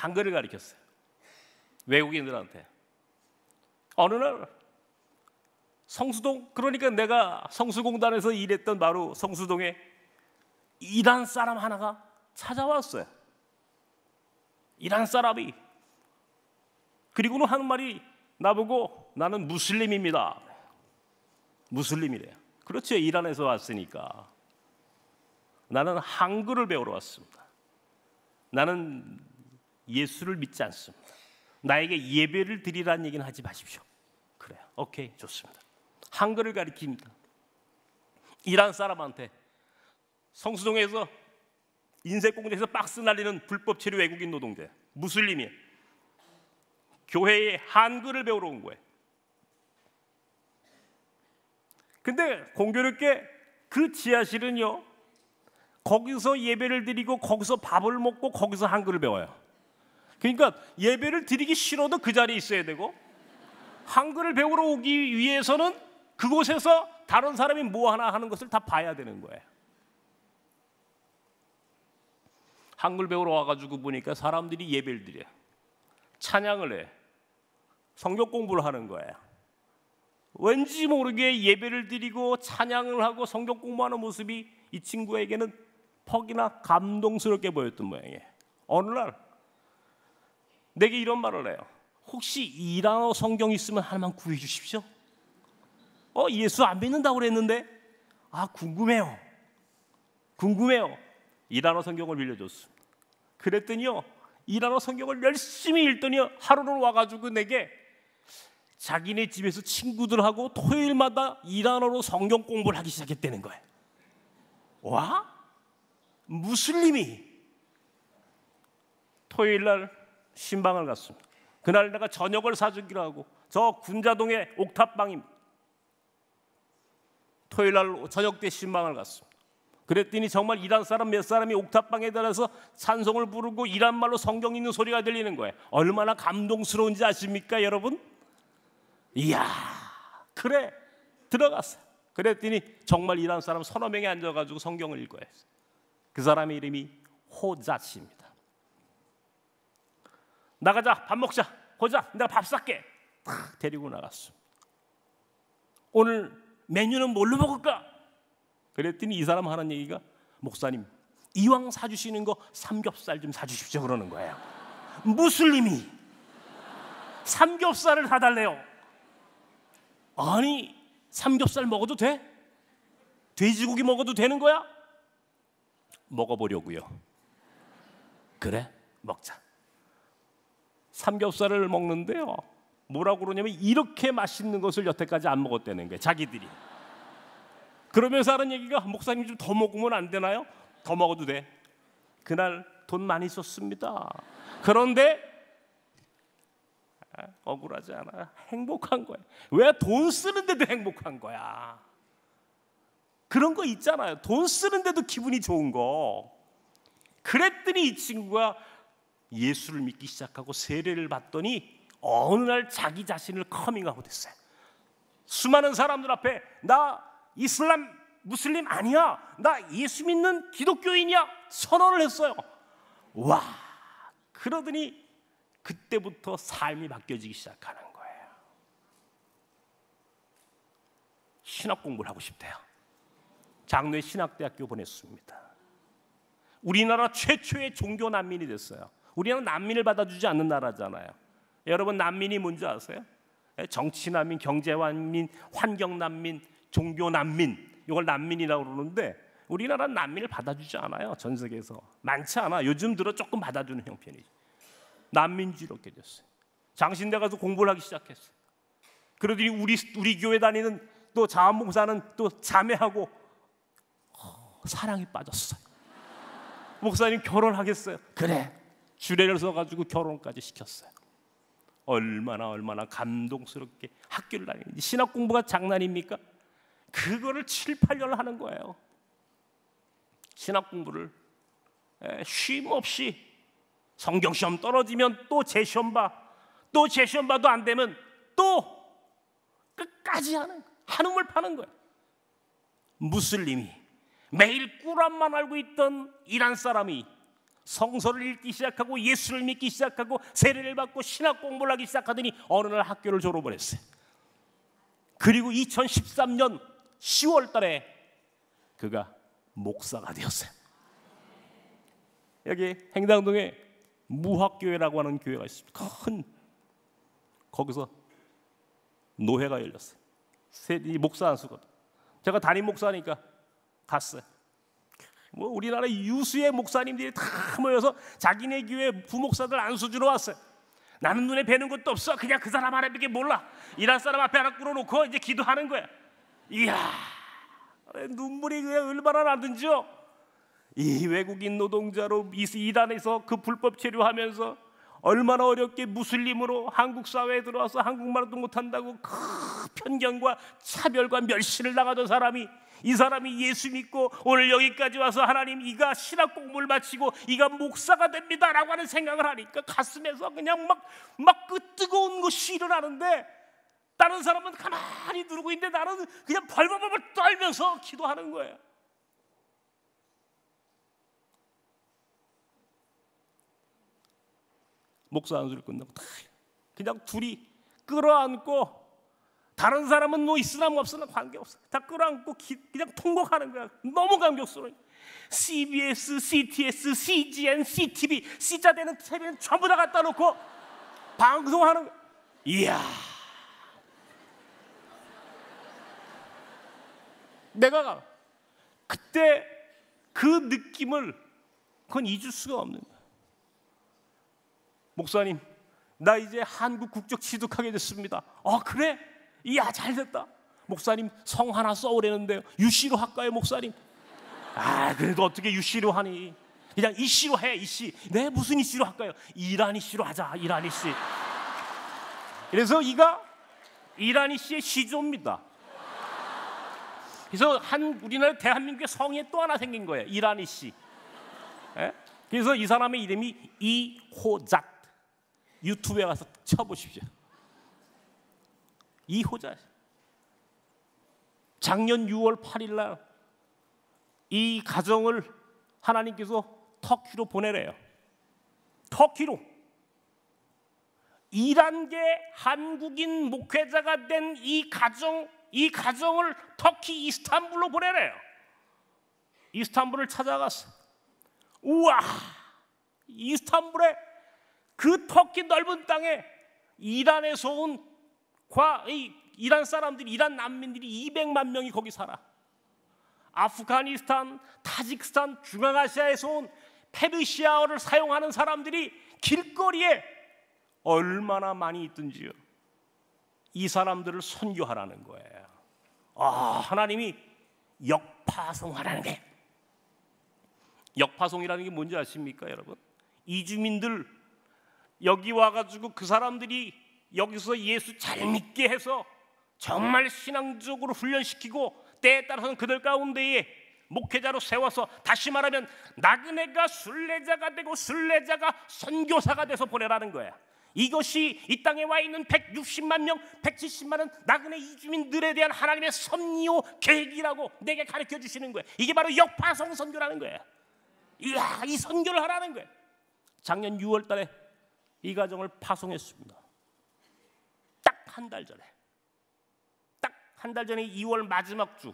한글을 가르쳤어요. 외국인들한테. 어느 날 성수동, 그러니까 내가 성수공단에서 일했던 바로 성수동에 이란 사람 하나가 찾아왔어요. 이란 사람이. 그리고는 하는 말이 나보고 나는 무슬림입니다. 무슬림이래요. 그렇죠. 이란에서 왔으니까. 나는 한글을 배우러 왔습니다. 나는 예수를 믿지 않습니다. 나에게 예배를 드리라는 얘기는 하지 마십시오. 그래요. 오케이, 좋습니다. 한글을 가리킵니다. 이란 사람한테 성수동에서 인쇄공장에서 박스 날리는 불법 체류 외국인 노동자, 무슬림이에요. 교회에 한글을 배우러 온 거예요. 근데 공교롭게 그 지하실은요, 거기서 예배를 드리고 거기서 밥을 먹고 거기서 한글을 배워요. 그러니까 예배를 드리기 싫어도 그 자리에 있어야 되고, 한글을 배우러 오기 위해서는 그곳에서 다른 사람이 뭐 하나 하는 것을 다 봐야 되는 거예요. 한글 배우러 와가지고 보니까 사람들이 예배를 드려요. 찬양을 해. 성경 공부를 하는 거예요. 왠지 모르게 예배를 드리고 찬양을 하고 성경 공부하는 모습이 이 친구에게는 퍽이나 감동스럽게 보였던 모양이에요. 어느 날 내게 이런 말을 해요. 혹시 이란어 성경 있으면 하나만 구해 주십시오. 예수 안 믿는다고 그랬는데 궁금해요. 이란어 성경을 빌려줬습니다. 그랬더니요, 이란어 성경을 열심히 읽더니 하루는 와가지고 내게 자기네 집에서 친구들하고 토요일마다 이란어로 성경 공부를 하기 시작했다는 거예요. 와? 무슬림이. 토요일 날 신방을 갔습니다. 그날 내가 저녁을 사주기로 하고, 저 군자동의 옥탑방입니다. 토요일 날 저녁 때 신방을 갔습니다. 그랬더니 정말 이란 사람 몇 사람이 옥탑방에 들어서 찬송을 부르고 이란 말로 성경 읽는 소리가 들리는 거예요. 얼마나 감동스러운지 아십니까, 여러분? 이야, 그래, 들어갔어요. 그랬더니 정말 이란 사람 서너 명이 앉아가지고 성경을 읽어야 했어요. 그 사람의 이름이 호자씨입니다. 나가자, 밥 먹자. 호자, 내가 밥 쌀게. 탁 데리고 나갔어. 오늘 메뉴는 뭘로 먹을까? 그랬더니 이 사람 하는 얘기가, 목사님, 이왕 사주시는 거 삼겹살 좀 사주십시오 그러는 거예요. 무슬림이 삼겹살을 사달래요. 아니, 삼겹살 먹어도 돼? 돼지고기 먹어도 되는 거야? 먹어보려고요. 그래, 먹자. 삼겹살을 먹는데요, 뭐라고 그러냐면 이렇게 맛있는 것을 여태까지 안 먹었다는 거예요, 자기들이. 그러면서 하는 얘기가, 목사님 좀 더 먹으면 안 되나요? 더 먹어도 돼. 그날 돈 많이 썼습니다. 그런데 억울하지 않아. 행복한 거야. 왜? 돈 쓰는데도 행복한 거야. 그런 거 있잖아요. 돈 쓰는데도 기분이 좋은 거. 그랬더니 이 친구가 예수를 믿기 시작하고 세례를 받더니 어느 날 자기 자신을 커밍아웃 했어요. 수많은 사람들 앞에 나 이슬람 무슬림 아니야, 나 예수 믿는 기독교인이야 선언을 했어요. 와, 그러더니 그때부터 삶이 바뀌어지기 시작하는 거예요. 신학 공부를 하고 싶대요. 장로의 신학대학교 보냈습니다. 우리나라 최초의 종교 난민이 됐어요. 우리나라 난민을 받아주지 않는 나라잖아요. 여러분, 난민이 뭔지 아세요? 정치 난민, 경제 난민, 환경 난민, 종교 난민, 이걸 난민이라고 그러는데 우리나라는 난민을 받아주지 않아요. 전 세계에서 많지 않아. 요즘 들어 조금 받아주는 형편이지. 난민주의로 깨졌어요. 장신대 가서 공부를 하기 시작했어요. 그러더니 우리 교회 다니는 또 자원봉사는 또 자매하고 사랑에 빠졌어요. 목사님 결혼하겠어요? 그래. 주례를 써가지고 결혼까지 시켰어요. 얼마나 감동스럽게 학교를 다니는지. 신학 공부가 장난입니까? 그거를 7, 8년을 하는 거예요. 신학 공부를 쉼 없이. 성경 시험 떨어지면 또 재시험 봐. 또 재시험 봐도 안 되면 또 끝까지 하는, 한움을 파는 거예요. 무슬림이 매일 꾸란만 알고 있던 이란 사람이 성서를 읽기 시작하고 예수를 믿기 시작하고 세례를 받고 신학 공부를 하기 시작하더니 어느 날 학교를 졸업을 했어요. 그리고 2013년 10월 달에 그가 목사가 되었어요. 여기 행당동에 무학교회라고 하는 교회가 있습니다. 큰 거기서 노회가 열렸어요. 이 목사 한 수거든. 제가 담임 목사니까 갔어요. 뭐 우리나라 유수의 목사님들이 다 모여서 자기네 교회 부목사들 안수주러 왔어요. 나는 눈에 뵈는 것도 없어. 그냥 그 사람 하나밖에 몰라. 일할 사람 앞에 하나 끌어놓고 이제 기도하는 거야. 이야, 눈물이 그냥 얼마나 나든지요. 이 외국인 노동자로 이란에서 그 불법 체류하면서 얼마나 어렵게 무슬림으로 한국 사회에 들어와서 한국말도 못한다고 그 편견과 차별과 멸시를 당하던 사람이, 이 사람이 예수 믿고 오늘 여기까지 와서 하나님 이가 신학 공부를 마치고 이가 목사가 됩니다라고 하는 생각을 하니까 가슴에서 그냥 막 그 뜨거운 것이 일어나는데, 다른 사람은 가만히 누르고 있는데 나는 그냥 벌벌벌 떨면서 기도하는 거예요. 목사 안수를 끝나고 그냥 둘이 끌어안고, 다른 사람은 뭐 있으나 뭐 없으나 관계없어, 다 끌어안고 그냥 통곡하는 거야. 너무 감격스러워. CBS, CTS, CGN, CTV, C자 되는 TV는 전부 다 갖다 놓고 방송하는 거야. 이야, 내가 그때 그 느낌을 그건 잊을 수가 없는 거야. 목사님, 나 이제 한국 국적 취득하게 됐습니다. 그래? 이야, 잘됐다. 목사님, 성 하나 써오려는데요. 유씨로 할까요, 목사님? 그래도 어떻게 유씨로 하니? 그냥 이씨로 해, 이씨. 네, 무슨 이씨로 할까요? 이란이 씨로 하자, 이란이 씨. 그래서 이가 이란이 씨의 시조입니다. 그래서 우리나라 대한민국의 성에 또 하나 생긴 거예요. 이란이 씨. 그래서 이 사람의 이름이 이호잣. 유튜브에 가서 쳐보십시오. 이호잣. 작년 6월 8일 날 이 가정을 하나님께서 터키로 보내래요. 터키로. 이란계 한국인 목회자가 된 이 가정을 터키 이스탄불로 보내래요. 이스탄불을 찾아갔어. 우와, 이스탄불에 그 터키 넓은 땅에 이란에서 온 이란 사람들이, 이란 난민들이 200만 명이 거기 살아. 아프가니스탄, 타지키스탄, 중앙아시아에서 온 페르시아어를 사용하는 사람들이 길거리에 얼마나 많이 있든지요. 이 사람들을 선교하라는 거예요. 하나님이 역파송하라는 게. 역파송이라는 게 뭔지 아십니까, 여러분? 이주민들 여기 와가지고 그 사람들이 여기서 예수 잘 믿게 해서 정말 신앙적으로 훈련시키고 때에 따라서는 그들 가운데에 목회자로 세워서, 다시 말하면 나그네가 순례자가 되고 순례자가 선교사가 돼서 보내라는 거야. 이것이 이 땅에 와 있는 160만 명, 170만은 나그네 이주민들에 대한 하나님의 섭리요 계획이라고 내게 가르쳐 주시는 거예요. 이게 바로 역파송 선교라는 거예요. 이야, 이 선교를 하라는 거예요. 작년 6월 달에 이 가정을 파송했습니다. 딱 한 달 전에. 딱 한 달 전에 2월 마지막 주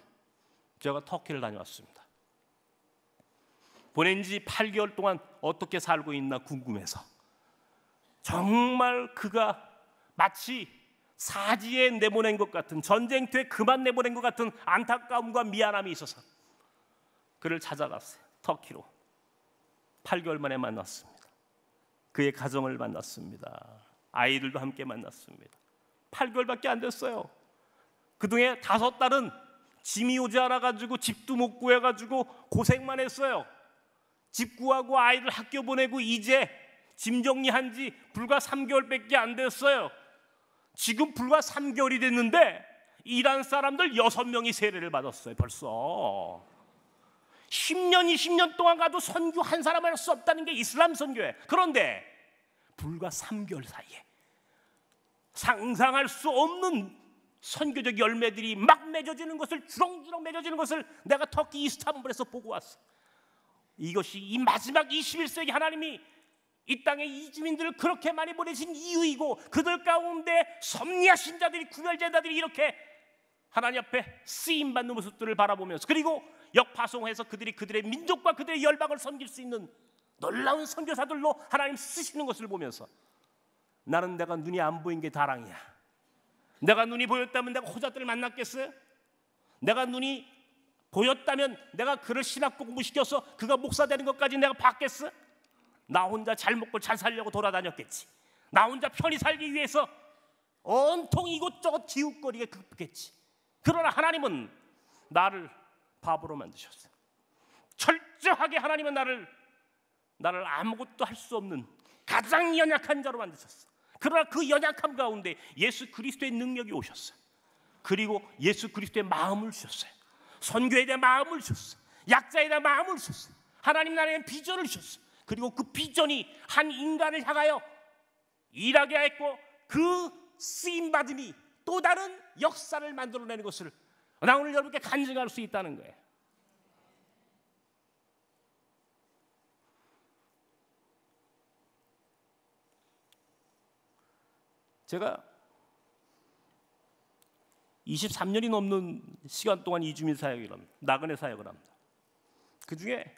제가 터키를 다녀왔습니다. 보낸 지 8개월 동안 어떻게 살고 있나 궁금해서. 정말 그가 마치 사지에 내보낸 것 같은, 전쟁터에 그만 내보낸 것 같은 안타까움과 미안함이 있어서 그를 찾아갔어요. 터키로. 8개월 만에 만났습니다. 그의 가정을 만났습니다. 아이들도 함께 만났습니다. 8개월밖에 안 됐어요. 그동안 5달은 짐이 오지 않아가지고 집도 못 구해가지고 고생만 했어요. 집 구하고 아이를 학교 보내고 이제 짐 정리한 지 불과 3개월밖에 안 됐어요. 지금 불과 3개월이 됐는데 이란 사람들 6명이 세례를 받았어요. 벌써 10년, 20년 동안 가도 선교 한 사람 할 수 없다는 게 이슬람 선교예요. 그런데 불과 3개월 사이에 상상할 수 없는 선교적 열매들이 막 맺어지는 것을, 주렁주렁 맺어지는 것을 내가 터키 이스탄불에서 보고 왔어. 이것이 이 마지막 21세기 하나님이 이 땅에 이주민들을 그렇게 많이 보내신 이유이고, 그들 가운데 섭리하신 자들이, 구별자들이 이렇게 하나님 앞에 쓰임받는 모습들을 바라보면서, 그리고 역파송해서 그들의 민족과 그들의 열방을 섬길 수 있는 놀라운 선교사들로 하나님 쓰시는 것을 보면서, 나는 내가 눈이 안 보인 게 다랑이야. 내가 눈이 보였다면 내가 호자들을 만났겠어요? 내가 눈이 보였다면 내가 그를 신학 공부시켜서 그가 목사 되는 것까지 내가 봤겠어? 나 혼자 잘 먹고 잘 살려고 돌아다녔겠지. 나 혼자 편히 살기 위해서 온통 이곳저곳 기웃거리게 급했겠지. 그러나 하나님은 나를 바보로 만드셨어요. 철저하게 하나님은 나를 아무것도 할 수 없는 가장 연약한 자로 만드셨어. 그러나 그 연약함 가운데 예수 그리스도의 능력이 오셨어요. 그리고 예수 그리스도의 마음을 주셨어요. 선교에 대한 마음을 주셨어요. 약자에 대한 마음을 주셨어요. 하나님 나라의 비전을 주셨어요. 그리고 그 비전이 한 인간을 향하여 일하게 했고, 그 쓰임받음이 또 다른 역사를 만들어내는 것을 나 오늘 여러분께 간증할 수 있다는 거예요. 제가 23년이 넘는 시간 동안 이주민 사역을 합니다. 나그네 사역을 합니다. 그중에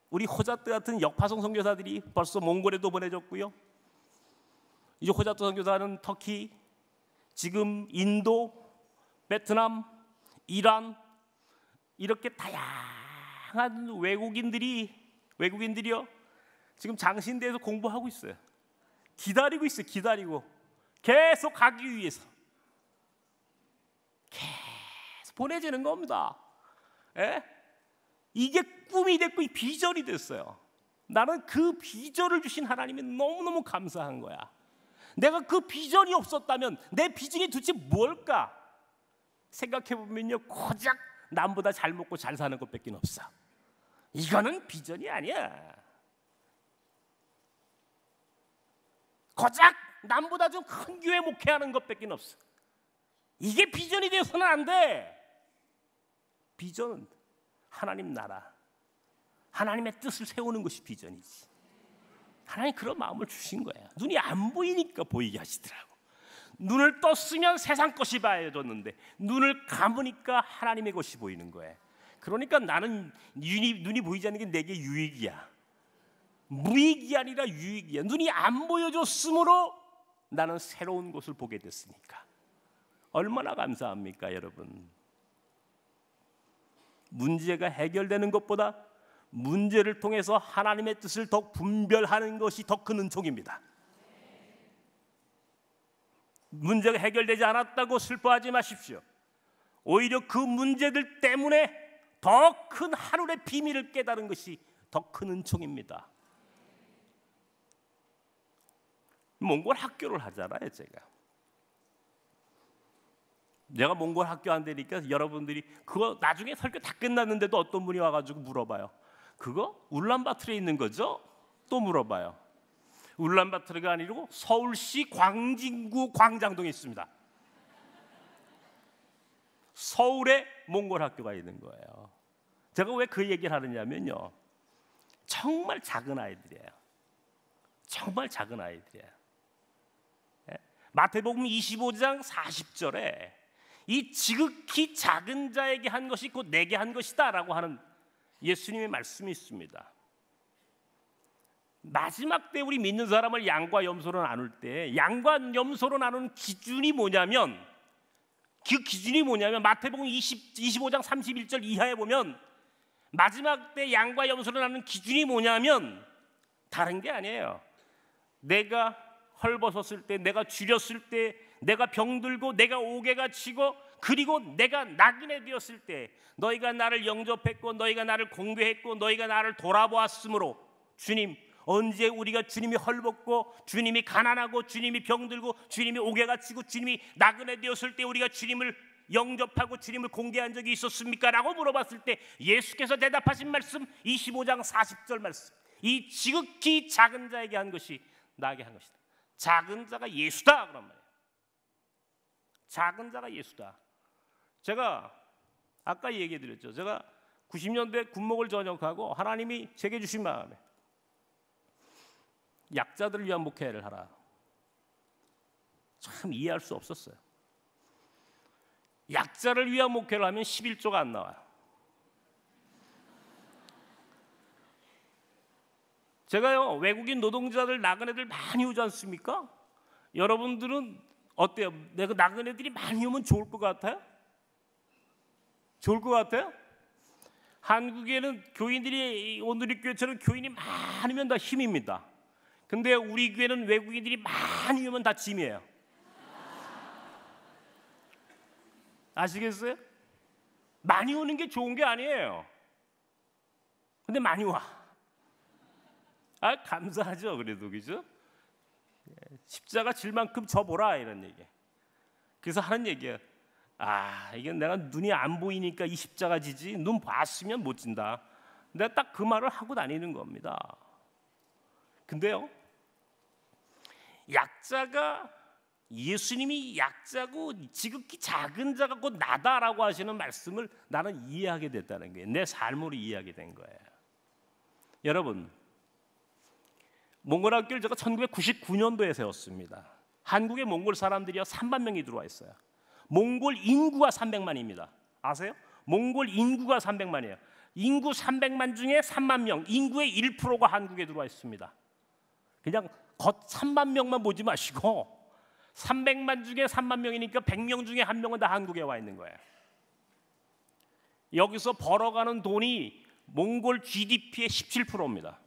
우리 호자트 같은 역파송 선교사들이 벌써 몽골에도 보내졌고요. 이제 호자트 선교사는 터키, 지금 인도, 베트남, 이란, 이렇게 다양한 외국인들이요 지금 장신대에서 공부하고 있어요. 기다리고 있어요. 기다리고 계속 가기 위해서 계속 보내지는 겁니다. 예? 이게 꿈이 됐고 비전이 됐어요. 나는 그 비전을 주신 하나님이 너무너무 감사한 거야. 내가 그 비전이 없었다면 내 비전이 도대체 뭘까 생각해보면요, 고작 남보다 잘 먹고 잘 사는 것밖에 없어. 이거는 비전이 아니야. 고작 남보다 좀 큰 교회 목회하는 것밖에 없어. 이게 비전이 되어서는 안 돼. 비전은 하나님 나라, 하나님의 뜻을 세우는 것이 비전이지. 하나님 그런 마음을 주신 거예요. 눈이 안 보이니까 보이게 하시더라고. 눈을 떴으면 세상 것이 보여졌는데 눈을 감으니까 하나님의 것이 보이는 거예요. 그러니까 나는 눈이 보이지 않는 게 내게 유익이야. 무익이 아니라 유익이야. 눈이 안 보여줬으므로 나는 새로운 것을 보게 됐으니까. 얼마나 감사합니까, 여러분. 문제가 해결되는 것보다 문제를 통해서 하나님의 뜻을 더 분별하는 것이 더 큰 은총입니다. 문제가 해결되지 않았다고 슬퍼하지 마십시오. 오히려 그 문제들 때문에 더 큰 하늘의 비밀을 깨달은 것이 더 큰 은총입니다. 몽골 학교를 하잖아요. 제가 몽골 학교 안 되니까 여러분들이 그거 나중에 설교 다 끝났는데도 어떤 분이 와가지고 물어봐요. 그거 울란바토르에 있는 거죠? 또 물어봐요. 울란바토르가 아니고 서울시 광진구 광장동에 있습니다. 서울에 몽골 학교가 있는 거예요. 제가 왜 그 얘기를 하느냐면요, 정말 작은 아이들이에요. 정말 작은 아이들이에요. 마태복음 25장 40절에 이 지극히 작은 자에게 한 것이 곧 내게 한 것이다 라고 하는 예수님의 말씀이 있습니다. 마지막 때 우리 믿는 사람을 양과 염소로 나눌 때 양과 염소로 나누는 기준이 뭐냐면, 그 기준이 뭐냐면 마태복음 25장 31절 이하에 보면 마지막 때 양과 염소로 나누는 기준이 뭐냐면 다른 게 아니에요. 내가 헐벗었을 때, 내가 줄였을 때, 내가 병들고 내가 옥에가 치고 그리고 내가 나그네 되었을 때 너희가 나를 영접했고 너희가 나를 공개했고 너희가 나를 돌아보았으므로, 주님, 언제 우리가 주님이 헐벗고 주님이 가난하고 주님이 병들고 주님이 옥에가 치고 주님이 나그네 되었을 때 우리가 주님을 영접하고 주님을 공개한 적이 있었습니까? 라고 물어봤을 때 예수께서 대답하신 말씀 25장 40절 말씀, 이 지극히 작은 자에게 한 것이 나에게 한 것이다. 작은 자가 예수다 그런 말이에요. 작은 자가 예수다. 제가 아까 얘기해 드렸죠. 제가 90년대 군목을 전역하고 하나님이 제게 주신 마음에 약자들을 위한 목회를 하라. 참 이해할 수 없었어요. 약자를 위한 목회를 하면 11조가 안 나와요. 제가요, 외국인 노동자들 나그네들 많이 오지 않습니까? 여러분들은 어때요? 내가 나그네들이 많이 오면 좋을 것 같아요? 좋을 것 같아요? 한국에는 교인들이 오늘 교회처럼 교인이 많으면 다 힘입니다. 근데 우리 교회는 외국인들이 많이 오면 다 짐이에요. 아시겠어요? 많이 오는 게 좋은 게 아니에요. 근데 많이 와. 아, 감사하죠. 그래도 그죠? 십자가 질 만큼 져보라 이런 얘기. 그래서 하는 얘기예요. 아, 이게 내가 눈이 안 보이니까 이 십자가 지지. 눈 봤으면 못 진다. 내가 딱 그 말을 하고 다니는 겁니다. 근데요, 약자가 예수님이 약자고 지극히 작은 자가 곧 나다라고 하시는 말씀을 나는 이해하게 됐다는 거예요. 내 삶으로 이해하게 된 거예요. 여러분, 몽골 학교를 제가 1999년도에 세웠습니다. 한국에 몽골 사람들이 3만 명이 들어와 있어요. 몽골 인구가 300만입니다. 아세요? 몽골 인구가 300만이에요. 인구 300만 중에 3만 명, 인구의 1%가 한국에 들어와 있습니다. 그냥 겉 3만 명만 보지 마시고 300만 중에 3만 명이니까 100명 중에 1명은 다 한국에 와 있는 거예요. 여기서 벌어가는 돈이 몽골 GDP의 17%입니다.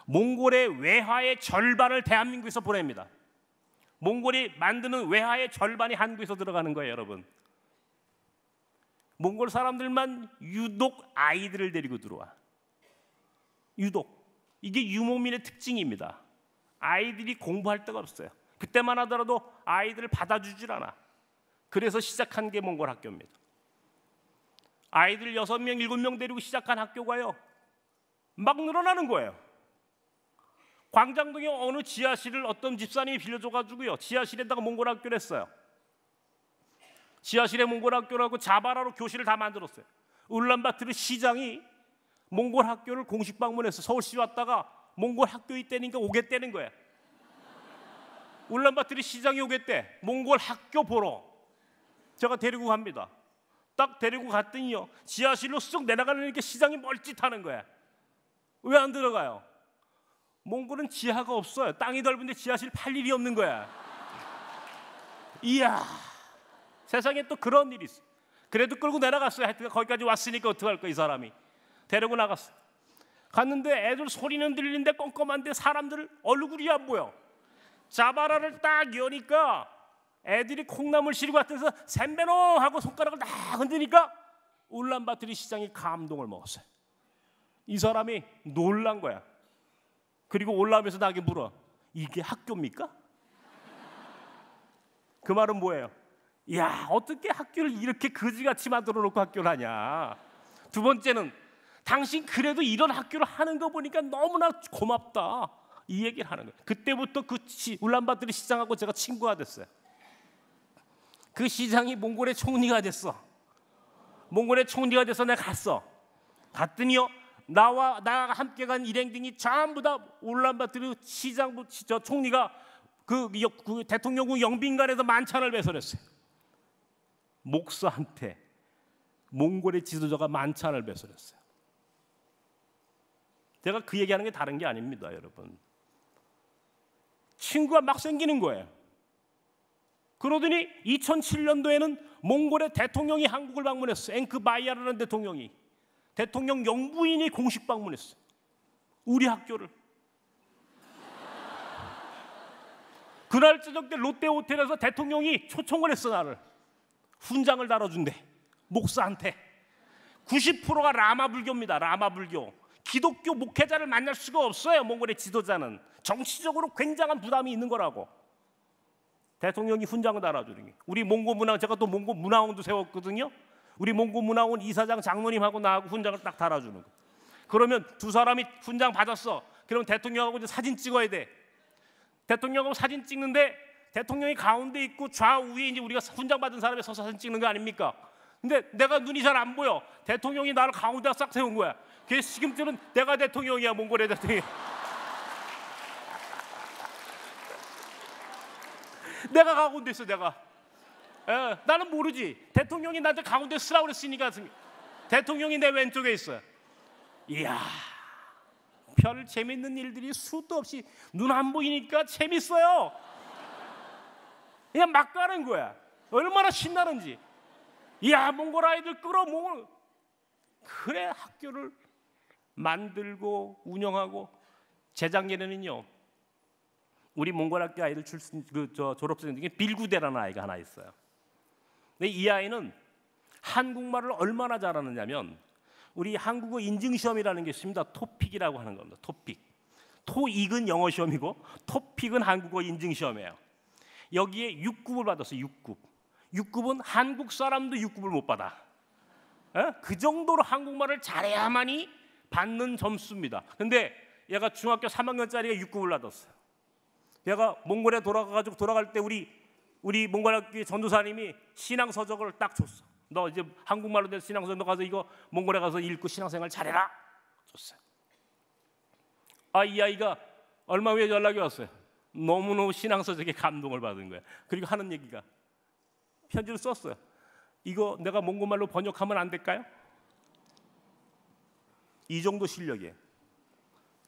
몽골의 외화의 절반을 대한민국에서 보냅니다. 몽골이 만드는 외화의 절반이 한국에서 들어가는 거예요, 여러분. 몽골 사람들만 유독 아이들을 데리고 들어와. 유독. 이게 유목민의 특징입니다. 아이들이 공부할 데가 없어요. 그때만 하더라도 아이들을 받아주질 않아. 그래서 시작한 게 몽골 학교입니다. 아이들 6명, 7명 데리고 시작한 학교가요, 막 늘어나는 거예요. 광장동에 어느 지하실을 어떤 집사님이 빌려줘가지고요, 지하실에다가 몽골 학교를 했어요. 지하실에 몽골 학교라고 자바라로 교실을 다 만들었어요. 울란바토르 시장이 몽골 학교를 공식 방문해서 서울시 왔다가 몽골 학교 있다니까 오겠다는 거예요. 울란바토르 시장이 오겠대. 몽골 학교 보러 제가 데리고 갑니다. 딱 데리고 갔더니요, 지하실로 쑥 내려가려니까 시장이 멀짓하는 거야. 왜 안 들어가요? 몽골은 지하가 없어요. 땅이 넓은데 지하실 팔 일이 없는 거야. 이야, 세상에 또 그런 일이 있어. 그래도 끌고 내려갔어요. 하여튼 거기까지 왔으니까 어떡할 거야. 이 사람이 데리고 나갔어. 갔는데 애들 소리는 들리는데 껌껌한데 사람들 얼굴이 안 보여. 자바라를 딱 여니까 애들이 콩나물 시루고 같아서 샘베노 하고 손가락을 딱 흔드니까 울란바토르 시장이 감동을 먹었어요. 이 사람이 놀란 거야. 그리고 올라오면서 나에게 물어. 이게 학교입니까? 그 말은 뭐예요? 야, 어떻게 학교를 이렇게 거지같이 만들어 놓고 학교를 하냐. 두 번째는 당신 그래도 이런 학교를 하는 거 보니까 너무나 고맙다. 이 얘기를 하는 거예요. 그때부터 그 울란바토르 시장하고 제가 친구가 됐어요. 그 시장이 몽골의 총리가 됐어. 몽골의 총리가 돼서 내가 갔더니요, 나와 함께 간 일행들이 전부 다 울란바토르 시장 저 총리가 그 대통령궁 영빈관에서 만찬을 배설했어요. 목사한테 몽골의 지도자가 만찬을 배설했어요. 제가 그 얘기하는 게 다른 게 아닙니다, 여러분. 친구가 막 생기는 거예요. 그러더니 2007년도에는 몽골의 대통령이 한국을 방문했어요. 앵크바이아르라는 대통령이. 대통령 영부인이 공식 방문했어요. 우리 학교를. 그날 저녁 때 롯데 호텔에서 대통령이 초청을 했어. 나를 훈장을 달아준대. 목사한테. 90%가 라마 불교입니다. 라마 불교. 기독교 목회자를 만날 수가 없어요. 몽골의 지도자는 정치적으로 굉장한 부담이 있는 거라고. 대통령이 훈장을 달아주는 게. 우리 몽고 문화원, 제가 또 몽고 문화원도 세웠거든요. 우리 몽고 문화원 이사장 장로님하고 나하고 훈장을 딱 달아주는 거. 그러면 두 사람이 훈장 받았어. 그럼 대통령하고 이제 사진 찍어야 돼. 대통령하고 사진 찍는데 대통령이 가운데 있고 좌우에 이제 우리가 훈장 받은 사람이 서서 사진 찍는 거 아닙니까? 근데 내가 눈이 잘 안 보여. 대통령이 나를 가운데 싹 세운 거야. 그래서 지금쯤은 내가 대통령이야. 몽골의 대통령. 내가 가운데 있어. 내가. 나는 모르지. 대통령이 나한테 가운데 쓰라고 그랬으니까 대통령이 내 왼쪽에 있어요. 이야, 별 재밌는 일들이 수도 없이 눈 안 보이니까 재밌어요. 그냥 막 가는 거야. 얼마나 신나는지. 이야, 몽골 아이들 끌어모을. 그래 학교를 만들고 운영하고. 재작년에는요, 우리 몽골 학교 아이들 졸업생 중에 빌구대라는 아이가 하나 있어요. 근데 이 아이는 한국말을 얼마나 잘하느냐면, 우리 한국어 인증시험이라는 게 있습니다. 토픽이라고 하는 겁니다. 토픽. 토익은 영어 시험이고 토픽은 한국어 인증시험이에요. 여기에 6급을 받았어요. 6급. 6급은 한국 사람도 6급을 못 받아. 그 정도로 한국말을 잘해야만이 받는 점수입니다. 근데 얘가 중학교 3학년짜리가 6급을 받았어요. 얘가 몽골에 돌아갈 때 우리 몽골 학교 전도사님이 신앙서적을 딱 줬어. 너 이제 한국말로 된 신앙서적 너 가서 이거 몽골에 가서 읽고 신앙생활 잘해라 줬어요. 이 아이가 얼마 후에 연락이 왔어요. 너무너무 신앙서적에 감동을 받은 거야. 그리고 하는 얘기가, 편지를 썼어요. 이거 내가 몽골말로 번역하면 안 될까요? 이 정도 실력이에요.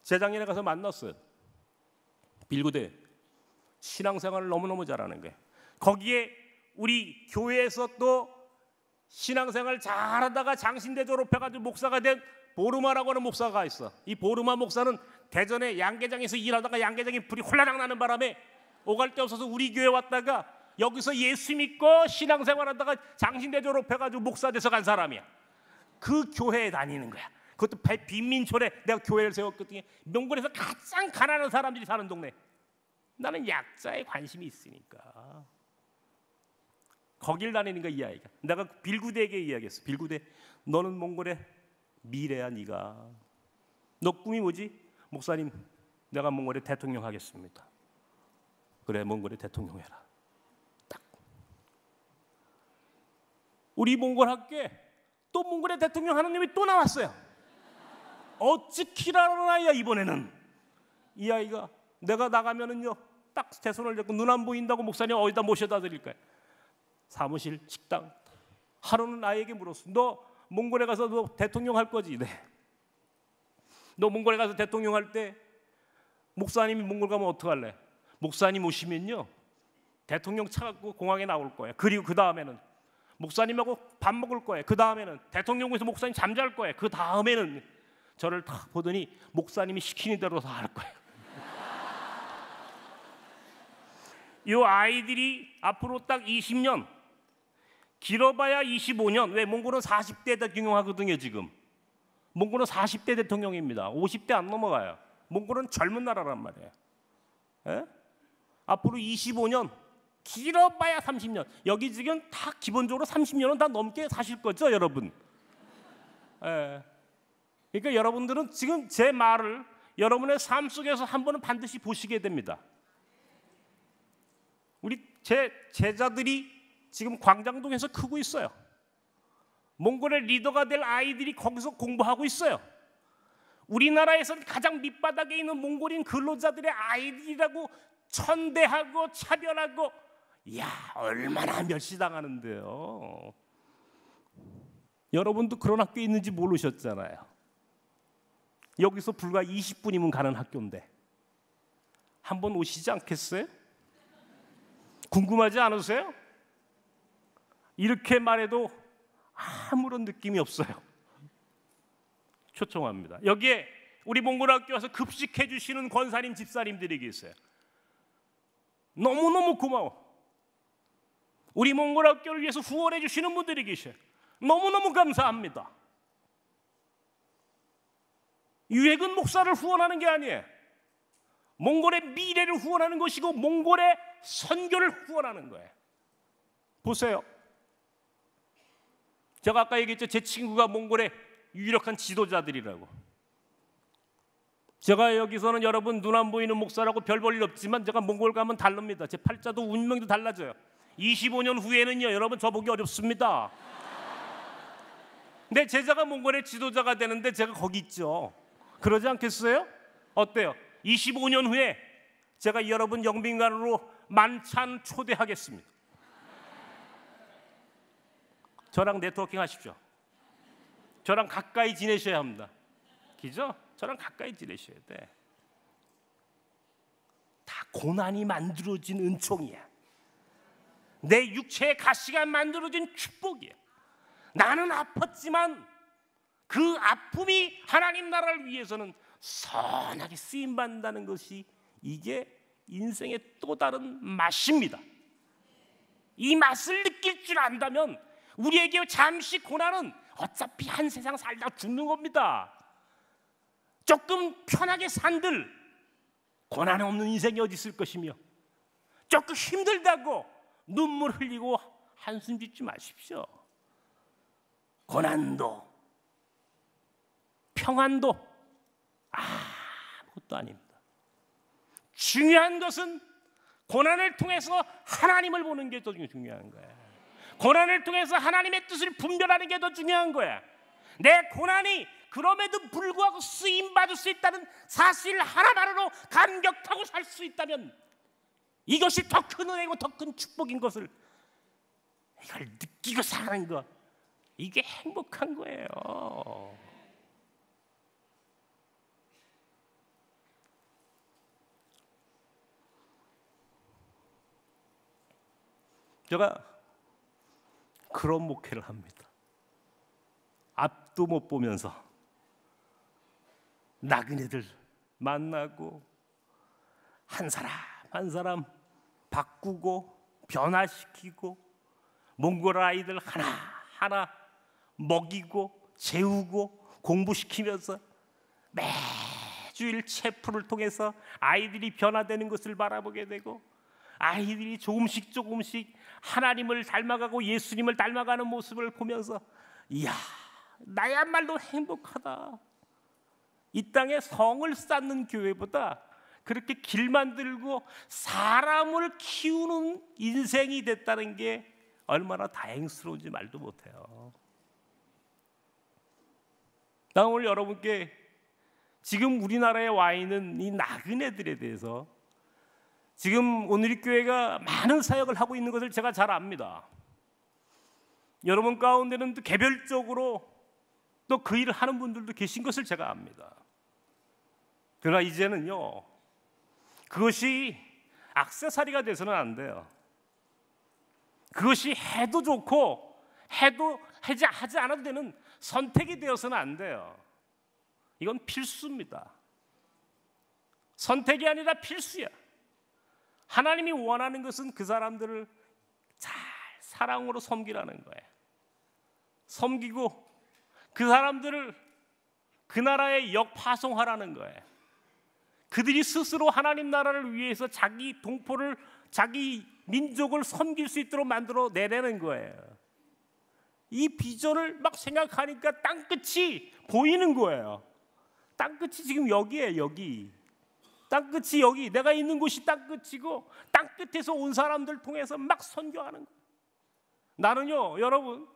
재작년에 가서 만났어요. 빌구대. 신앙생활을 너무너무 잘하는 거예요. 거기에 우리 교회에서 또 신앙생활 잘하다가 장신대 졸업해가지고 목사가 된 보르마라고 하는 목사가 있어. 이 보르마 목사는 대전에 양계장에서 일하다가 양계장이 불이 홀라당 나는 바람에 오갈 데 없어서 우리 교회 왔다가 여기서 예수 믿고 신앙생활하다가 장신대 졸업해가지고 목사 돼서 간 사람이야. 그 교회에 다니는 거야. 그것도 빈민촌에 내가 교회를 세웠거든요. 몽골에서 가장 가난한 사람들이 사는 동네. 나는 약자에 관심이 있으니까 거길 다니는 거야. 이 아이가. 내가 빌구대에게 이야기했어. 빌구대, 너는 몽골의 미래야. 네가. 너 꿈이 뭐지? 목사님, 내가 몽골의 대통령 하겠습니다. 그래, 몽골의 대통령 해라. 딱. 우리 몽골 학교에 또 몽골의 대통령 하는 놈이 또 나왔어요. 어찌키라는 아이야 이번에는. 이 아이가 내가 나가면은요 딱 제 손을 잡고 눈 안 보인다고 목사님 어디다 모셔다 드릴까요? 사무실, 식당. 하루는 아이에게 물었어. 너 몽골에 가서 너 대통령 할 거지? 네. 너 몽골에 가서 대통령 할 때 목사님이 몽골 가면 어떡할래? 목사님 오시면요 대통령 차 갖고 공항에 나올 거예요. 그리고 그 다음에는 목사님하고 밥 먹을 거예요. 그 다음에는 대통령궁에서 목사님 잠잘 거예요. 그 다음에는 저를 딱 보더니 목사님이 시키는 대로 다 할 거예요. 이 아이들이 앞으로 딱 20년, 길어봐야 25년. 왜? 몽골은 40대 대통령하거든요. 지금 몽골은 40대 대통령입니다. 50대 안 넘어가요. 몽골은 젊은 나라란 말이에요. 에? 앞으로 25년, 길어봐야 30년. 여기 지금 다 기본적으로 30년은 다 넘게 사실 거죠, 여러분. 에. 그러니까 여러분들은 지금 제 말을 여러분의 삶 속에서 한 번은 반드시 보시게 됩니다. 우리 제 제자들이 지금 광장동에서 크고 있어요. 몽골의 리더가 될 아이들이 거기서 공부하고 있어요. 우리나라에서는 가장 밑바닥에 있는 몽골인 근로자들의 아이들이라고 천대하고 차별하고, 이야 얼마나 멸시당하는데요. 여러분도 그런 학교에 있는지 모르셨잖아요. 여기서 불과 20분이면 가는 학교인데 한번 오시지 않겠어요? 궁금하지 않으세요? 이렇게 말해도 아무런 느낌이 없어요. 초청합니다. 여기에 우리 몽골 학교 와서 급식해 주시는 권사님 집사님들이 계세요. 너무너무 고마워. 우리 몽골 학교를 위해서 후원해 주시는 분들이 계셔요. 너무너무 감사합니다. 유해근 목사를 후원하는 게 아니에요. 몽골의 미래를 후원하는 것이고 몽골의 선교를 후원하는 거예요. 보세요. 제가 아까 얘기했죠. 제 친구가 몽골의 유력한 지도자들이라고. 제가 여기서는 여러분 눈 안 보이는 목사라고 별 볼 일 없지만 제가 몽골 가면 다릅니다. 제 팔자도 운명도 달라져요. 25년 후에는요 여러분 저 보기 어렵습니다. 내 제자가 몽골의 지도자가 되는데 제가 거기 있죠. 그러지 않겠어요? 어때요? 25년 후에 제가 여러분 영빈관으로 만찬 초대하겠습니다. 저랑 네트워킹 하십시오. 저랑 가까이 지내셔야 합니다. 그죠? 저랑 가까이 지내셔야 돼. 다 고난이 만들어진 은총이야. 내 육체의 가시가 만들어진 축복이야. 나는 아팠지만 그 아픔이 하나님 나라를 위해서는 선하게 쓰임받는다는 것이 이게 인생의 또 다른 맛입니다. 이 맛을 느낄 줄 안다면 우리에게 잠시 고난은 어차피 한 세상 살다 죽는 겁니다. 조금 편하게 산들 고난 없는 인생이 어디 있을 것이며, 조금 힘들다고 눈물 흘리고 한숨 짓지 마십시오. 고난도 평안도 아무것도 아닙니다. 중요한 것은 고난을 통해서 하나님을 보는 게 더 중요한 거야. 고난을 통해서 하나님의 뜻을 분별하는 게 더 중요한 거야. 내 고난이 그럼에도 불구하고 쓰임받을 수 있다는 사실 하나만으로 감격하고 살 수 있다면 이것이 더 큰 은혜고 더 큰 축복인 것을 이걸 느끼고 사는 것, 이게 행복한 거예요. 제가 그런 목회를 합니다. 앞도 못 보면서 나그네들 만나고 한 사람 한 사람 바꾸고 변화시키고 몽골 아이들 하나하나 먹이고 재우고 공부시키면서 매주일 체프를 통해서 아이들이 변화되는 것을 바라보게 되고, 아이들이 조금씩 조금씩 하나님을 닮아가고 예수님을 닮아가는 모습을 보면서 이야, 나야말로 행복하다. 이 땅에 성을 쌓는 교회보다 그렇게 길 만들고 사람을 키우는 인생이 됐다는 게 얼마나 다행스러운지 말도 못해요. 나 오늘 여러분께 지금 우리나라에 와 있는 이 나그네들에 대해서, 지금 오늘 교회가 많은 사역을 하고 있는 것을 제가 잘 압니다. 여러분 가운데는 또 개별적으로 또 그 일을 하는 분들도 계신 것을 제가 압니다. 그러나 이제는요, 그것이 액세서리가 돼서는 안 돼요. 그것이 해도 좋고 해도 하지 않아도 되는 선택이 되어서는 안 돼요. 이건 필수입니다. 선택이 아니라 필수야. 하나님이 원하는 것은 그 사람들을 잘 사랑으로 섬기라는 거예요. 섬기고 그 사람들을 그 나라에 역파송하라는 거예요. 그들이 스스로 하나님 나라를 위해서 자기 동포를, 자기 민족을 섬길 수 있도록 만들어 내려는 거예요. 이 비전을 막 생각하니까 땅끝이 보이는 거예요. 땅끝이 지금 여기에요. 여기 땅끝이 여기, 내가 있는 곳이 땅끝이고 땅끝에서 온 사람들 통해서 막 선교하는 거예요. 나는요, 여러분,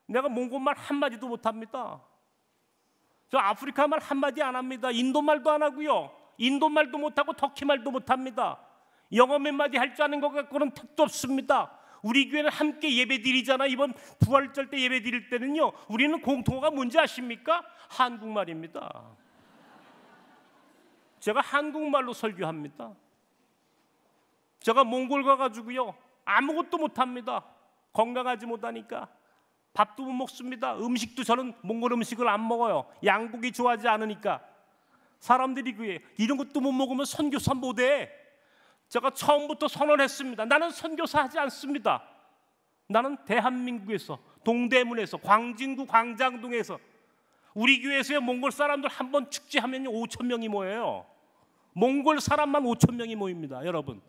내가 몽골말 한마디도 못합니다. 저 아프리카 말 한마디 안 합니다. 인도 말도 안 하고요, 인도 말도 못하고 터키 말도 못합니다. 영어 몇 마디 할 줄 아는 것 갖고는 택도 없습니다. 우리 교회는 함께 예배 드리잖아. 이번 부활절 때 예배 드릴 때는요, 우리는 공통어가 뭔지 아십니까? 한국말입니다. 제가 한국말로 설교합니다. 제가 몽골 가가지고요, 아무것도 못합니다. 건강하지 못하니까 밥도 못 먹습니다. 음식도 저는 몽골 음식을 안 먹어요. 양고기 좋아하지 않으니까. 사람들이 그게 이런 것도 못 먹으면 선교사 못해. 제가 처음부터 선언했습니다. 나는 선교사 하지 않습니다. 나는 대한민국에서, 동대문에서, 광진구 광장동에서, 우리 교회에서의 몽골 사람들 한 번 축제하면 5천 명이 모여요. 몽골 사람만 5천 명이 모입니다. 여러분,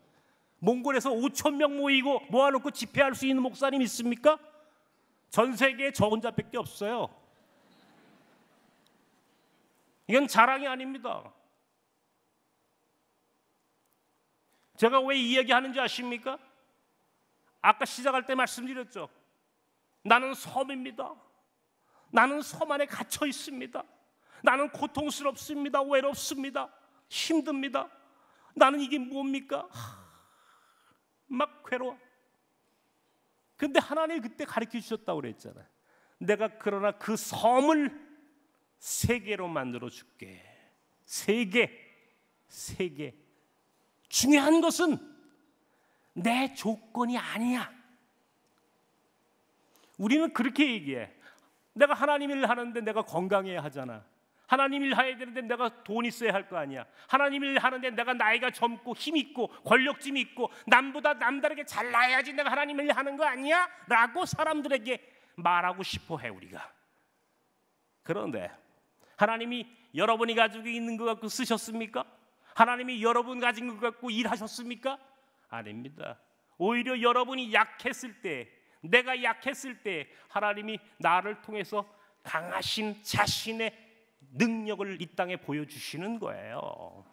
몽골에서 5천 명 모이고 모아놓고 집회할 수 있는 목사님 있습니까? 전 세계에 저 혼자밖에 없어요. 이건 자랑이 아닙니다. 제가 왜 이 이야기 하는지 아십니까? 아까 시작할 때 말씀드렸죠. 나는 섬입니다. 나는 섬 안에 갇혀 있습니다. 나는 고통스럽습니다. 외롭습니다. 힘듭니다. 나는 이게 뭡니까? 막 괴로워. 근데 하나님이 그때 가르쳐 주셨다고 그랬잖아요. 내가 그러나 그 섬을 세 개로 만들어 줄게. 세 개. 중요한 것은 내 조건이 아니야. 우리는 그렇게 얘기해. 내가 하나님 일 하는데 내가 건강해야 하잖아. 하나님 일 해야 되는데 내가 돈 있어야 할 거 아니야. 하나님 일 하는데 내가 나이가 젊고 힘 있고 권력짐이 있고 남보다 남다르게 잘나야지 내가 하나님 일 하는 거 아니야? 라고 사람들에게 말하고 싶어 해 우리가. 그런데 하나님이 여러분이 가지고 있는 것 갖고 쓰셨습니까? 하나님이 여러분 가진 것 갖고 일하셨습니까? 아닙니다. 오히려 여러분이 약했을 때, 내가 약했을 때 하나님이 나를 통해서 강하신 자신의 능력을 이 땅에 보여주시는 거예요.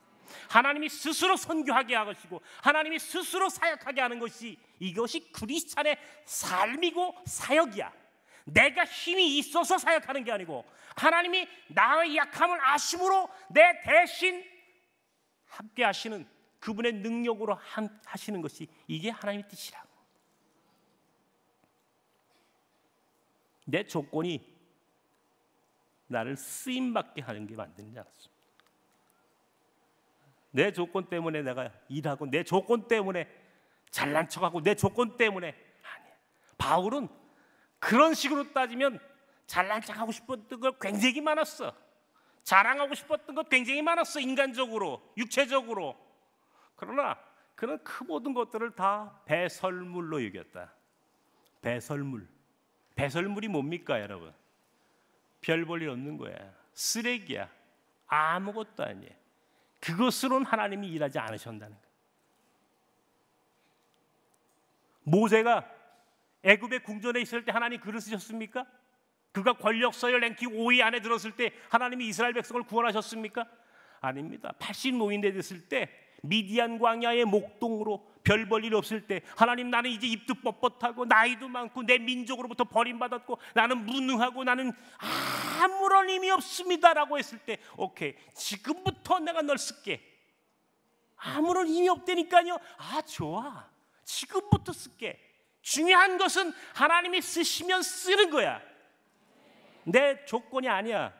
하나님이 스스로 선교하게 하시고 하나님이 스스로 사역하게 하는 것이, 이것이 크리스찬의 삶이고 사역이야. 내가 힘이 있어서 사역하는 게 아니고 하나님이 나의 약함을 아심으로 내 대신 함께 하시는 그분의 능력으로 하시는 것이, 이게 하나님의 뜻이라고. 내 조건이 나를 쓰임받게 하는 게 만드는 줄 알았어. 내 조건 때문에 내가 일하고 내 조건 때문에 잘난 척하고 내 조건 때문에 아니야. 바울은 그런 식으로 따지면 잘난 척하고 싶었던 거 굉장히 많았어. 자랑하고 싶었던 것 굉장히 많았어. 인간적으로, 육체적으로. 그러나 그는 그 모든 것들을 다 배설물로 여겼다. 배설물. 배설물이 뭡니까 여러분? 별 볼 일 없는 거야. 쓰레기야. 아무것도 아니야. 그것으로는 하나님이 일하지 않으셨다는 거야. 모세가 애굽의 궁전에 있을 때 하나님 글을 쓰셨습니까? 그가 권력서열 랭킹 5위 안에 들었을 때 하나님이 이스라엘 백성을 구원하셨습니까? 아닙니다. 80노인대 됐을 때 미디안 광야의 목동으로 별 볼 일 없을 때 하나님, 나는 이제 입도 뻣뻣하고 나이도 많고 내 민족으로부터 버림받았고 나는 무능하고 나는 아무런 힘이 없습니다라고 했을 때, 오케이, 지금부터 내가 널 쓸게. 아무런 힘이 없다니까요. 아, 좋아, 지금부터 쓸게. 중요한 것은 하나님이 쓰시면 쓰는 거야. 내 조건이 아니야.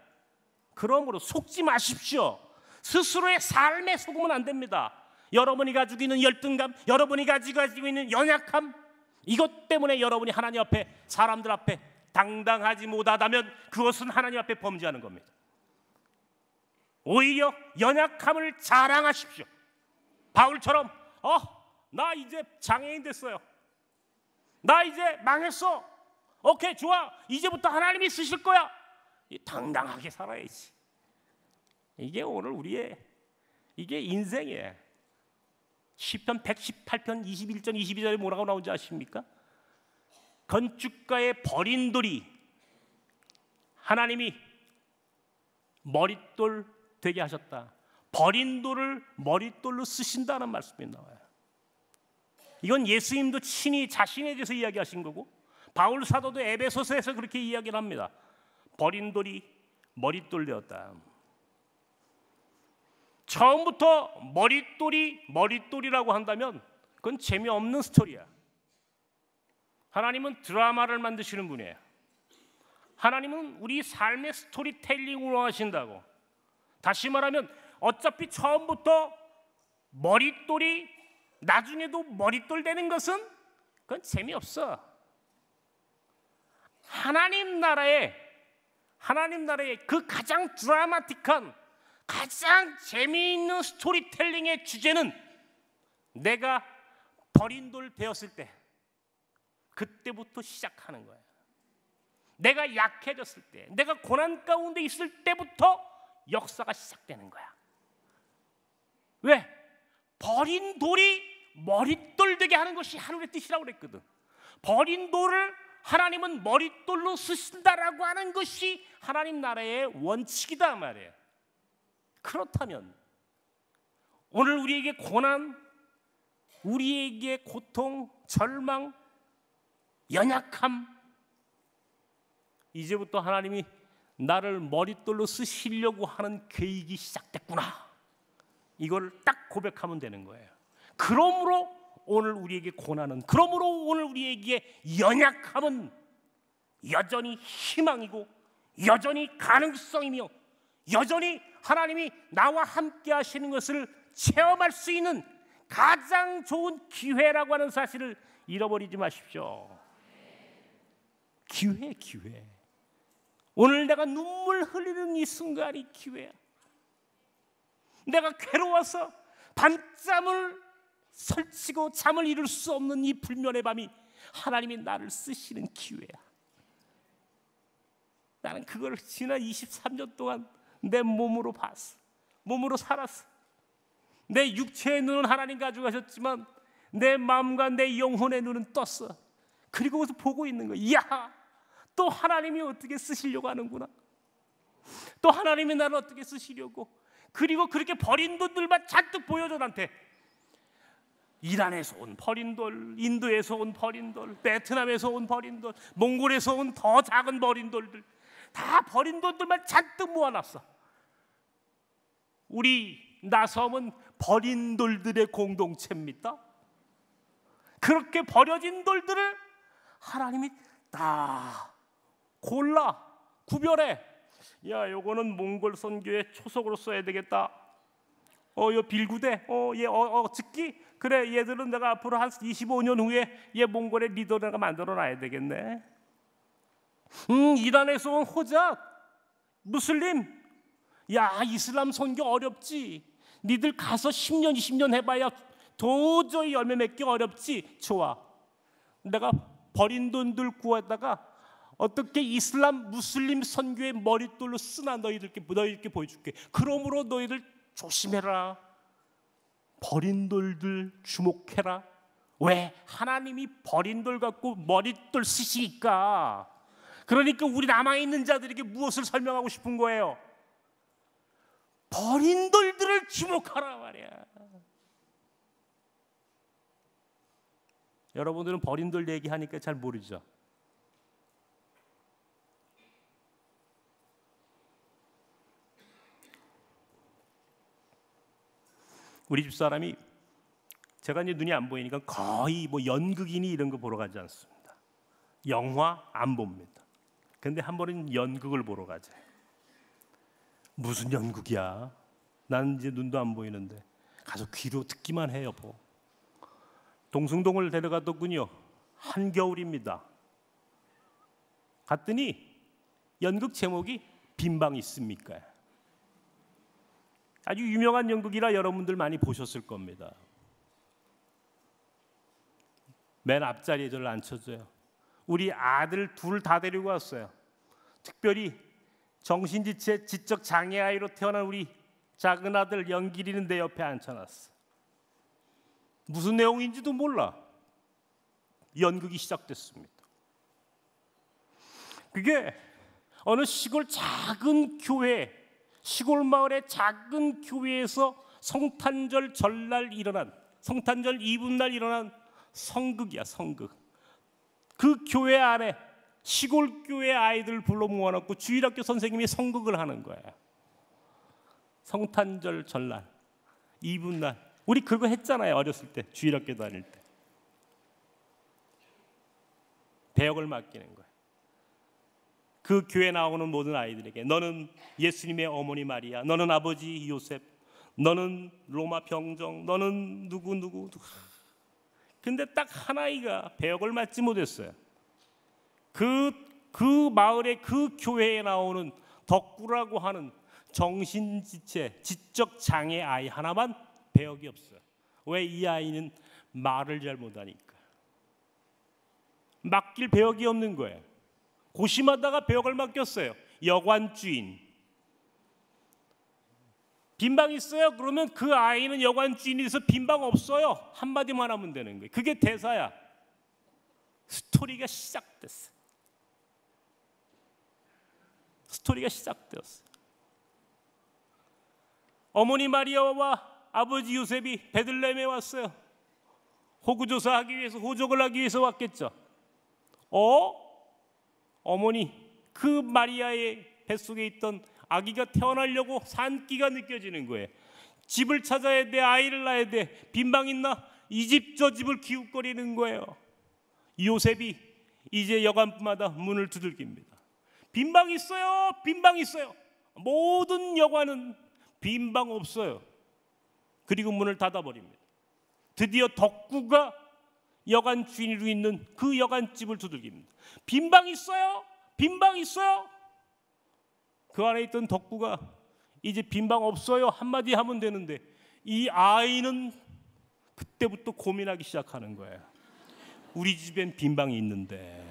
그러므로 속지 마십시오. 스스로의 삶에 속으면 안 됩니다. 여러분이 가지고 있는 열등감, 여러분이 가지고 있는 연약함, 이것 때문에 여러분이 하나님 앞에, 사람들 앞에 당당하지 못하다면 그것은 하나님 앞에 범죄하는 겁니다. 오히려 연약함을 자랑하십시오. 바울처럼 나 이제 장애인 됐어요. 나 이제 망했어. 오케이, 좋아. 이제부터 하나님이 쓰실 거야. 당당하게 살아야지. 이게 오늘 우리의, 이게 인생이에요. 시편 118편 21절 22절에 뭐라고 나오는지 아십니까? 건축가의 버린 돌이 하나님이 머릿돌 되게 하셨다. 버린 돌을 머릿돌로 쓰신다는 말씀이 나와요. 이건 예수님도 친히 자신에 대해서 이야기하신 거고, 바울 사도도 에베소서에서 그렇게 이야기를 합니다. 버린 돌이 머릿돌 되었다. 처음부터 머릿돌이 머릿돌이라고 한다면 그건 재미없는 스토리야. 하나님은 드라마를 만드시는 분이에요. 하나님은 우리 삶의 스토리텔링으로 하신다고. 다시 말하면 어차피 처음부터 머릿돌이 나중에도 머릿돌 되는 것은 그건 재미없어. 하나님 나라의 그 가장 드라마틱한, 가장 재미있는 스토리텔링의 주제는 내가 버린 돌 되었을 때, 그때부터 시작하는 거예요. 내가 약해졌을 때, 내가 고난 가운데 있을 때부터 역사가 시작되는 거야. 왜? 버린 돌이 머릿돌 되게 하는 것이 하늘의 뜻이라고 그랬거든. 버린 돌을 하나님은 머릿돌로 쓰신다라고 하는 것이 하나님 나라의 원칙이다 말이에요. 그렇다면 오늘 우리에게 고난, 우리에게 고통, 절망, 연약함, 이제부터 하나님이 나를 머릿돌로 쓰시려고 하는 계획이 시작됐구나. 이걸 딱 고백하면 되는 거예요. 그러므로 오늘 우리에게 고난은, 그러므로 오늘 우리에게 연약함은 여전히 희망이고 여전히 가능성이며 여전히 하나님이 나와 함께 하시는 것을 체험할 수 있는 가장 좋은 기회라고 하는 사실을 잃어버리지 마십시오. 기회. 오늘 내가 눈물 흘리는 이 순간이 기회야. 내가 괴로워서 밤잠을 설치고 잠을 이룰 수 없는 이 불면의 밤이 하나님이 나를 쓰시는 기회야. 나는 그걸 지난 23년 동안 내 몸으로 봤어. 몸으로 살았어. 내 육체의 눈은 하나님 가져가셨지만 내 마음과 내 영혼의 눈은 떴어. 그리고 거기서 보고 있는 거야. 이야, 또 하나님이 어떻게 쓰시려고 하는구나. 또 하나님이 나를 어떻게 쓰시려고. 그리고 그렇게 버린 돈들만 잔뜩 보여줘 나한테. 이란에서 온 버린 돌, 인도에서 온 버린 돌, 베트남에서 온 버린 돌, 몽골에서 온 더 작은 버린 돌들, 다 버린 돌들만 잔뜩 모아놨어. 우리 나섬은 버린 돌들의 공동체입니다. 그렇게 버려진 돌들을 하나님이 다 골라 구별해. 야, 요거는 몽골 선교의 초석으로 써야 되겠다. 요 빌구대, 즉기. 그래, 얘들은 내가 앞으로 한 25년 후에 얘 몽골의 리더를 내가 만들어놔야 되겠네. 이란에서 온 호작, 무슬림. 야, 이슬람 선교 어렵지. 니들 가서 10년, 20년 해봐야 도저히 열매 맺기 어렵지. 좋아. 내가 버린 돈들 구하다가 어떻게 이슬람 무슬림 선교의 머릿돌로 쓰나 너희들께 보여줄게. 그러므로 너희들 조심해라. 버린 돌들 주목해라. 왜? 하나님이 버린 돌 갖고 머릿돌 쓰시니까. 그러니까 우리 남아있는 자들에게 무엇을 설명하고 싶은 거예요? 버린 돌들을 주목하라 말이야. 여러분들은 버린 돌 얘기하니까 잘 모르죠. 우리 집사람이, 제가 이제 눈이 안 보이니까 거의 뭐 연극이니 이런 거 보러 가지 않습니다. 영화 안 봅니다. 근데 한 번은 연극을 보러 가자. 무슨 연극이야? 나는 이제 눈도 안 보이는데 가서 귀로 듣기만 해요. 여보. 동숭동을 데려가더군요. 한겨울입니다. 갔더니 연극 제목이 빈방 있습니까? 아주 유명한 연극이라 여러분들 많이 보셨을 겁니다. 맨 앞자리에 저를 앉혀줘요. 우리 아들 둘 다 데리고 왔어요. 특별히 정신지체 지적 장애아이로 태어난 우리 작은 아들 영길이는 내 옆에 앉혀놨어. 무슨 내용인지도 몰라. 연극이 시작됐습니다. 그게 어느 시골 작은 교회, 시골 마을의 작은 교회에서 성탄절 전날 일어난, 성탄절 이브날 일어난 성극이야. 성극. 그 교회 안에 시골 교회 아이들 불러 모아놓고 주일학교 선생님이 성극을 하는 거야. 성탄절 전날 이브날. 우리 그거 했잖아요. 어렸을 때 주일학교 다닐 때. 배역을 맡기는 거야. 그 교회 나오는 모든 아이들에게 너는 예수님의 어머니 마리아, 너는 아버지 요셉, 너는 로마 병정, 너는 누구. 근데 딱 한 아이가 배역을 맡지 못했어요. 그 마을의 그 교회에 나오는 덕구라고 하는 정신지체, 지적 장애 아이 하나만 배역이 없어요. 왜? 이 아이는 말을 잘 못하니까. 맡길 배역이 없는 거예요. 고심하다가 배역을 맡겼어요. 여관 주인. 빈방 있어요? 그러면 그 아이는 여관 주인이 돼서 빈방 없어요. 한마디만 하면 되는 거예요. 그게 대사야. 스토리가 시작됐어요. 스토리가 시작되었어요. 어머니 마리아와 아버지 요셉이 베들레헴에 왔어요. 호구조사하기 위해서, 호적을 하기 위해서 왔겠죠. 어머니 그 마리아의 뱃속에 있던 아기가 태어나려고 산기가 느껴지는 거예요. 집을 찾아야 돼, 아이를 낳아야 돼. 빈방 있나? 이 집 저 집을 기웃거리는 거예요. 요셉이 이제 여관마다 문을 두들깁니다. 빈방 있어요, 빈방 있어요. 모든 여관은 빈방 없어요. 그리고 문을 닫아버립니다. 드디어 덕구가 여관 주인으로 있는 그 여관집을 두들깁니다. 빈방 있어요, 빈방 있어요. 그 안에 있던 덕구가 이제 빈방 없어요 한마디 하면 되는데, 이 아이는 그때부터 고민하기 시작하는 거예요. 우리 집엔 빈방이 있는데,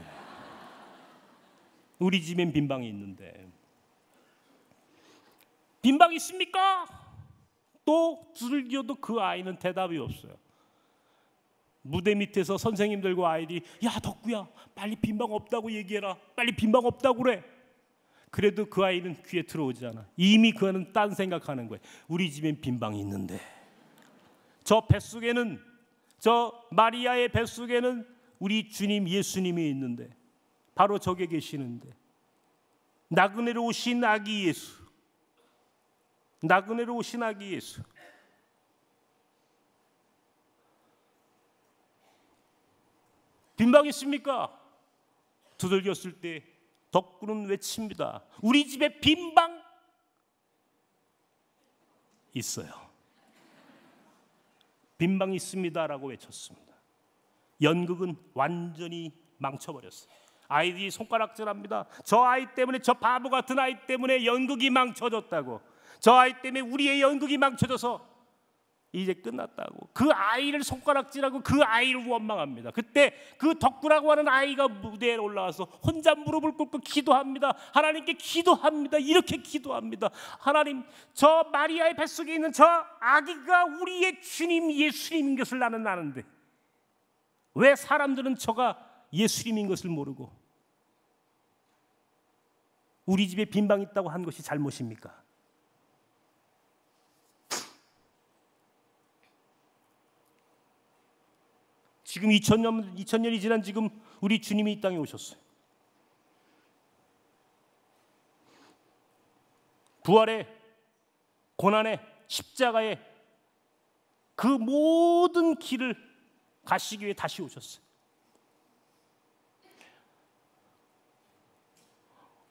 우리 집엔 빈방이 있는데, 빈방 있습니까? 또 두들겨도 그 아이는 대답이 없어요. 무대 밑에서 선생님들과 아이들이, 야 덕구야, 빨리 빈방 없다고 얘기해라, 빨리 빈방 없다고 그래. 그래도 그 아이는 귀에 들어오지 않아. 이미 그 아이는 딴 생각하는 거예요. 우리 집엔 빈방이 있는데, 저 뱃속에는, 저 마리아의 뱃속에는 우리 주님 예수님이 있는데, 바로 저게 계시는데, 나그네로 오신 아기 예수, 나그네로 오신 아기 예수. 빈방 있습니까? 두들겼을 때 덕구는 외칩니다. 우리 집에 빈방 있어요. 빈방 있습니다라고 외쳤습니다. 연극은 완전히 망쳐버렸어요. 아이들이 손가락질합니다. 저 아이 때문에, 저 바보 같은 아이 때문에 연극이 망쳐졌다고. 저 아이 때문에 우리의 연극이 망쳐져서 이제 끝났다고. 그 아이를 손가락질하고 그 아이를 원망합니다. 그때 그 덕구라고 하는 아이가 무대에 올라와서 혼자 무릎을 꿇고 기도합니다. 하나님께 기도합니다. 이렇게 기도합니다. 하나님, 저 마리아의 뱃속에 있는 저 아기가 우리의 주님 예수님인 것을 나는 아는데, 왜 사람들은 저가 예수님인 것을 모르고 우리 집에 빈방 있다고 한 것이 잘못입니까? 지금 2000년이 지난 지금 우리 주님이 이 땅에 오셨어요. 부활의 고난의 십자가의 그 모든 길을 가시기 위해 다시 오셨어요.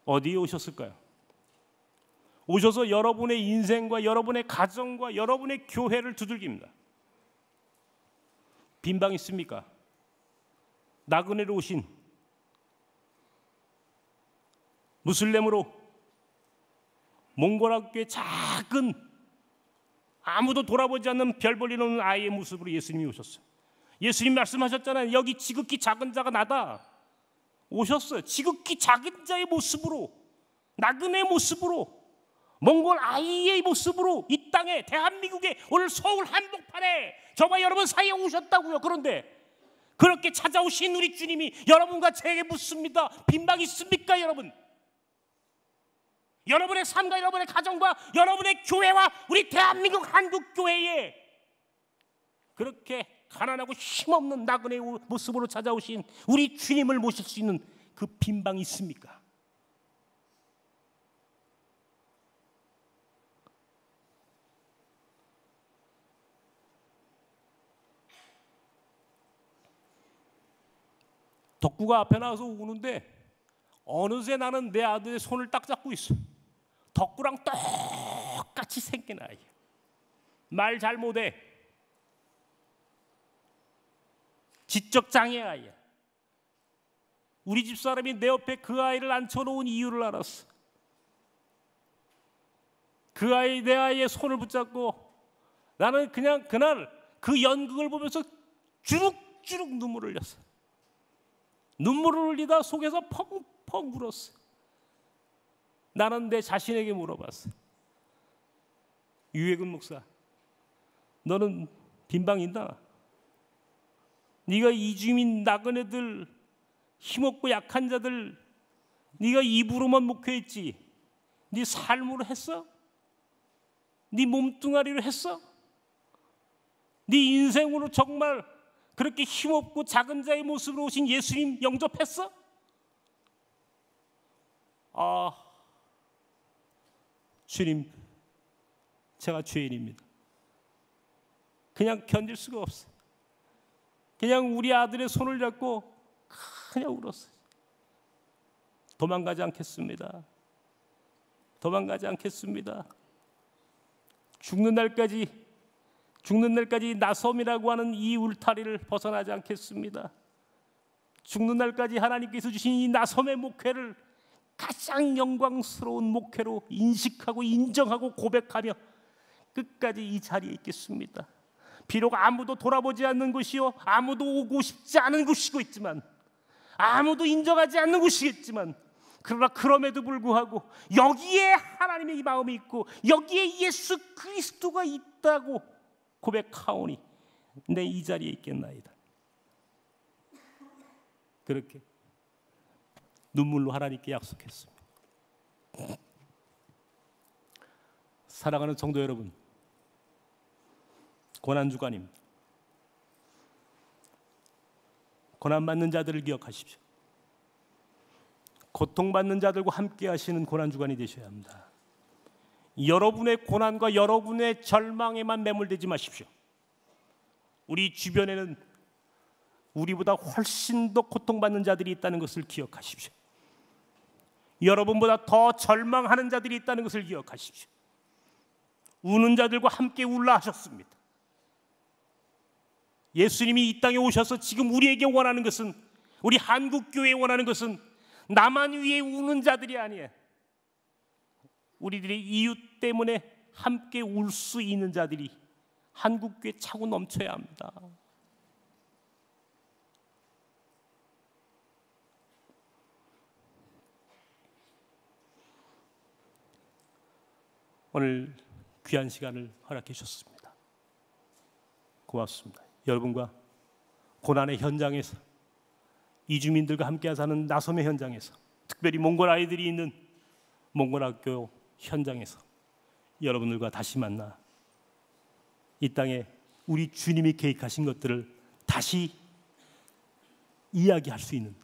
어디에 오셨을까요? 오셔서 여러분의 인생과 여러분의 가정과 여러분의 교회를 두들깁니다. 빈방 있습니까? 나그네로 오신, 무슬림으로 몽골학교의 작은, 아무도 돌아보지 않는 별 볼리는 아이의 모습으로 예수님이 오셨어요. 예수님 말씀하셨잖아요. 여기 지극히 작은 자가 나다. 오셨어요. 지극히 작은 자의 모습으로, 나그네 모습으로, 몽골 아이의 모습으로 이 땅에, 대한민국에, 오늘 서울 한복판에 저와 여러분 사이에 오셨다고요. 그런데 그렇게 찾아오신 우리 주님이 여러분과 저에게 묻습니다. 빈방 있습니까 여러분? 여러분의 삶과 여러분의 가정과 여러분의 교회와 우리 대한민국 한국교회에 그렇게 가난하고 힘없는 나그네의 모습으로 찾아오신 우리 주님을 모실 수 있는 그 빈방이 있습니까? 덕구가 앞에 나와서 우는데 어느새 나는 내 아들의 손을 딱 잡고 있어. 덕구랑 똑같이 생긴 아이. 말 잘 못해. 지적 장애 아이야. 우리 집 사람이 내 옆에 그 아이를 앉혀놓은 이유를 알았어. 그 아이, 내 아이의 손을 붙잡고 나는 그냥 그날 그 연극을 보면서 주룩주룩 눈물을 흘렸어. 눈물을 흘리다 속에서 펑펑 울었어. 나는 내 자신에게 물어봤어. 유해근 목사, 너는 빈방 있나? 네가 이주민 나그네들, 힘없고 약한 자들, 네가 입으로만 목회했지, 네 삶으로 했어? 네 몸뚱아리로 했어? 네 인생으로 정말 그렇게 힘없고 작은 자의 모습으로 오신 예수님 영접했어? 주님, 제가 죄인입니다. 그냥 견딜 수가 없어요. 그냥 우리 아들의 손을 잡고 그냥 울었어요. 도망가지 않겠습니다. 도망가지 않겠습니다. 죽는 날까지 나섬이라고 하는 이 울타리를 벗어나지 않겠습니다. 죽는 날까지 하나님께서 주신 이 나섬의 목회를 가장 영광스러운 목회로 인식하고 인정하고 고백하며 끝까지 이 자리에 있겠습니다. 비록 아무도 돌아보지 않는 곳이요, 아무도 오고 싶지 않은 곳이고 있지만, 아무도 인정하지 않는 곳이겠지만, 그러나 그럼에도 불구하고 여기에 하나님의 마음이 있고 여기에 예수 그리스도가 있다고 고백하오니 내 이 자리에 있겠나이다. 그렇게 눈물로 하나님께 약속했습니다. 사랑하는 성도 여러분, 고난주간입니다. 고난받는 자들을 기억하십시오. 고통받는 자들과 함께 하시는 고난주간이 되셔야 합니다. 여러분의 고난과 여러분의 절망에만 매몰되지 마십시오. 우리 주변에는 우리보다 훨씬 더 고통받는 자들이 있다는 것을 기억하십시오. 여러분보다 더 절망하는 자들이 있다는 것을 기억하십시오. 우는 자들과 함께 울라 하셨습니다. 예수님이 이 땅에 오셔서 지금 우리에게 원하는 것은, 우리 한국교회에 원하는 것은 나만 위해 우는 자들이 아니에요. 우리들의 이웃 때문에 함께 울 수 있는 자들이 한국교회에 차고 넘쳐야 합니다. 오늘 귀한 시간을 허락해 주셨습니다. 고맙습니다. 여러분과 고난의 현장에서, 이주민들과 함께 사는 나섬의 현장에서, 특별히 몽골 아이들이 있는 몽골 학교 현장에서 여러분들과 다시 만나 이 땅에 우리 주님이 계획하신 것들을 다시 이야기할 수 있는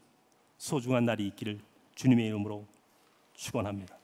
소중한 날이 있기를 주님의 이름으로 축원합니다.